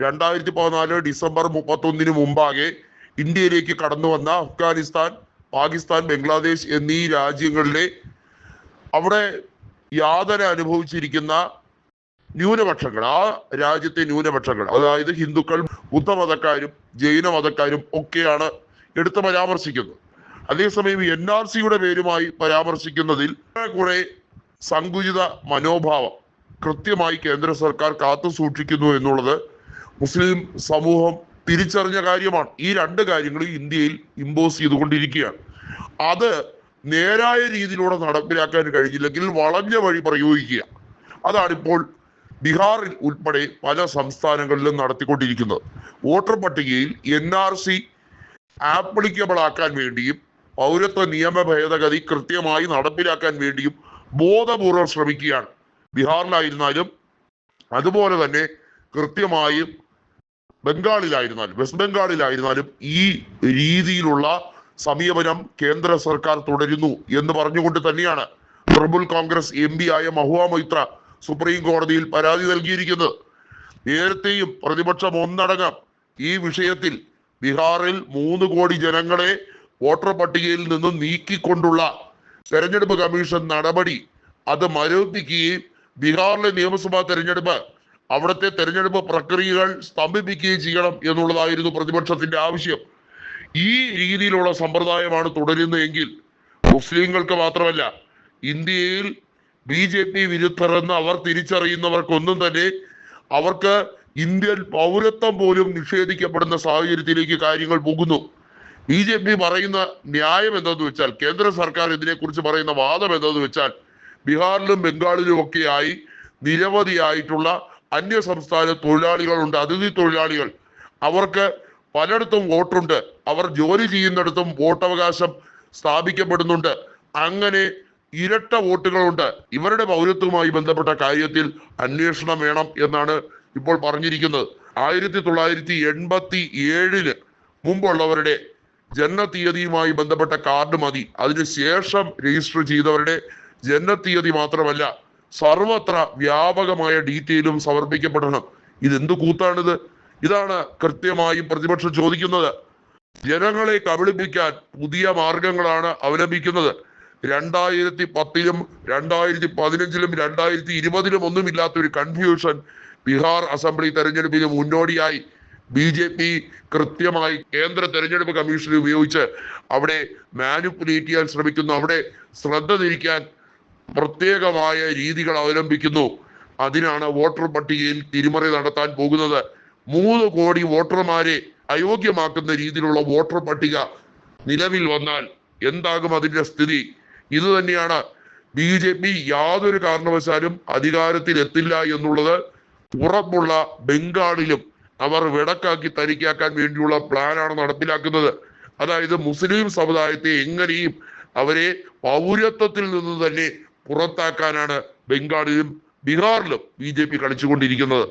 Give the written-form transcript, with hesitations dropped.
2014 December 31 മുമ്പാകെ ഇന്ത്യയിലേക്ക് കടന്നു വന്ന അഫ്ഗാനിസ്ഥാൻ, പാകിസ്ഥാൻ, ബംഗ്ലാദേശ് എന്നീ രാജ്യങ്ങളിലെ അവിടെ യാതന അനുഭവിച്ചിരിക്കുന്ന ന്യൂനപക്ഷങ്ങൾ, ആ രാജ്യത്തെ ന്യൂനപക്ഷങ്ങൾ, അതായത് ഹിന്ദുക്കൾ, ബുദ്ധമതക്കാരും ജൈനമതക്കാരും ഒക്കെയാണ് എടുത്ത് പരാമർശിക്കുന്നത്. അതേസമയം NRCയുടെ പേരുമായി പരാമർശിക്കുന്നതിൽ കുറെ സങ്കുചിത മനോഭാവം കൃത്യമായി കേന്ദ്ര സർക്കാർ കാത്തു സൂക്ഷിക്കുന്നു എന്നുള്ളത് മുസ്ലിം സമൂഹം തിരിച്ചറിഞ്ഞ കാര്യമാണ്. ഈ രണ്ട് കാര്യങ്ങളും ഇന്ത്യയിൽ ഇമ്പോസ് ചെയ്തുകൊണ്ടിരിക്കുകയാണ്. അത് നേരായ രീതിയിലൂടെ നടപ്പിലാക്കാൻ കഴിഞ്ഞില്ലെങ്കിൽ വളഞ്ഞ വഴി പ്രയോഗിക്കുക, അതാണിപ്പോൾ ബീഹാറിൽ ഉൾപ്പെടെ പല സംസ്ഥാനങ്ങളിലും നടത്തിക്കൊണ്ടിരിക്കുന്നത്. വോട്ടർ പട്ടികയിൽ NRC ആപ്ലിക്കബിൾ ആക്കാൻ വേണ്ടിയും പൗരത്വ നിയമ ഭേദഗതി കൃത്യമായി നടപ്പിലാക്കാൻ വേണ്ടിയും ബോധപൂർവം ശ്രമിക്കുകയാണ്. ബീഹാറിലായിരുന്നാലും അതുപോലെ തന്നെ കൃത്യമായും ബംഗാളിലായിരുന്നാലും വെസ്റ്റ് ബംഗാളിലായിരുന്നാലും ഈ രീതിയിലുള്ള സമീപനം കേന്ദ്ര സർക്കാർ തുടരുന്നു എന്ന് പറഞ്ഞുകൊണ്ട് തന്നെയാണ് തൃണമൂൽ കോൺഗ്രസ് MP ആയ മഹുവ മൊയ്ത്ര സുപ്രീം കോടതിയിൽ പരാതി നൽകിയിരിക്കുന്നത്. നേരത്തെയും പ്രതിപക്ഷം ഒന്നടങ്കം ഈ വിഷയത്തിൽ ബീഹാറിൽ 3 കോടി ജനങ്ങളെ വോട്ടർ പട്ടികയിൽ നിന്നും നീക്കിക്കൊണ്ടുള്ള തെരഞ്ഞെടുപ്പ് കമ്മീഷൻ നടപടി അത് മരവിപ്പിക്കുകയും ബീഹാറിലെ നിയമസഭാ തെരഞ്ഞെടുപ്പ്, അവിടുത്തെ തെരഞ്ഞെടുപ്പ് പ്രക്രിയകൾ സ്തംഭിപ്പിക്കുകയും ചെയ്യണം എന്നുള്ളതായിരുന്നു പ്രതിപക്ഷത്തിന്റെ ആവശ്യം. ഈ രീതിയിലുള്ള സമ്പ്രദായമാണ് തുടരുന്നതെങ്കിൽ മുസ്ലിങ്ങൾക്ക് മാത്രമല്ല, ഇന്ത്യയിൽ BJP വിരുദ്ധരെന്ന് അവർ തിരിച്ചറിയുന്നവർക്കൊന്നും തന്നെ അവർക്ക് ഇന്ത്യൻ പൗരത്വം പോലും നിഷേധിക്കപ്പെടുന്ന സാഹചര്യത്തിലേക്ക് കാര്യങ്ങൾ പോകുന്നു. BJP പറയുന്ന ന്യായം എന്താന്ന് വെച്ചാൽ, കേന്ദ്ര സർക്കാർ ഇതിനെക്കുറിച്ച് പറയുന്ന വാദം എന്താന്ന് വെച്ചാൽ, ബീഹാറിലും ബംഗാളിലും ഒക്കെയായി നിരവധിയായിട്ടുള്ള അന്യ സംസ്ഥാന തൊഴിലാളികളുണ്ട്, അതിഥി തൊഴിലാളികൾ. അവർക്ക് പലയിടത്തും വോട്ടുണ്ട്, അവർ ജോലി ചെയ്യുന്നിടത്തും വോട്ടവകാശം സ്ഥാപിക്കപ്പെടുന്നുണ്ട്. അങ്ങനെ ഇരട്ട വോട്ടുകളുണ്ട്. ഇവരുടെ പൗരത്വവുമായി ബന്ധപ്പെട്ട കാര്യത്തിൽ അന്വേഷണം വേണം എന്നാണ് ഇപ്പോൾ പറഞ്ഞിരിക്കുന്നത്. 1987 മുമ്പുള്ളവരുടെ ജനനത്തീയതിയുമായി ബന്ധപ്പെട്ട കാർഡ് മതി. അതിനുശേഷം രജിസ്റ്റർ ചെയ്തവരുടെ ജനനത്തീയതി മാത്രമല്ല, സർവത്ര വ്യാപകമായ ഡീറ്റെയിലും സമർപ്പിക്കപ്പെടണം. ഇതെന്ത് കൂത്താണിത്? ഇതാണ് കൃത്യമായും പ്രതിപക്ഷം ചോദിക്കുന്നത്. ജനങ്ങളെ കബളിപ്പിക്കാൻ പുതിയ മാർഗങ്ങളാണ് അവലംബിക്കുന്നത്. 2010-ലും 2015-ലും 2020-ലും ഒന്നുമില്ലാത്ത ഒരു കൺഫ്യൂഷൻ ബീഹാർ അസംബ്ലി തെരഞ്ഞെടുപ്പിന് മുന്നോടിയായി BJP കൃത്യമായി കേന്ദ്ര തെരഞ്ഞെടുപ്പ് കമ്മീഷൻ ഉപയോഗിച്ച് അവിടെ മാനിപ്പുലേറ്റ് ചെയ്യാൻ ശ്രമിക്കുന്നു. അവിടെ ശ്രദ്ധ തിരിക്കാൻ പ്രത്യേകമായ രീതികൾ അവലംബിക്കുന്നു. അതിനാണ് വോട്ടർ പട്ടികയിൽ തിരിമറി നടത്താൻ പോകുന്നത്. 3 കോടി വോട്ടർമാരെ അയോഗ്യമാക്കുന്ന രീതിയിലുള്ള വോട്ടർ പട്ടിക നിലവിൽ വന്നാൽ എന്താകും അതിന്റെ സ്ഥിതി? ഇത് തന്നെയാണ് BJP യാതൊരു കാരണവശാലും അധികാരത്തിൽ എത്തില്ല എന്നുള്ളത് ഉറപ്പുള്ള ബംഗാളിലും അവർ വെടക്കാക്കി തരിക്കാക്കാൻ വേണ്ടിയുള്ള പ്ലാനാണ് നടപ്പിലാക്കുന്നത്. അതായത് മുസ്ലിം സമുദായത്തെ എങ്ങനെയും അവരെ പൗരത്വത്തിൽ നിന്ന് തന്നെ പുറത്താക്കാനാണ് ബംഗാളിലും ബീഹാറിലും BJP കളിച്ചുകൊണ്ടിരിക്കുന്നത്.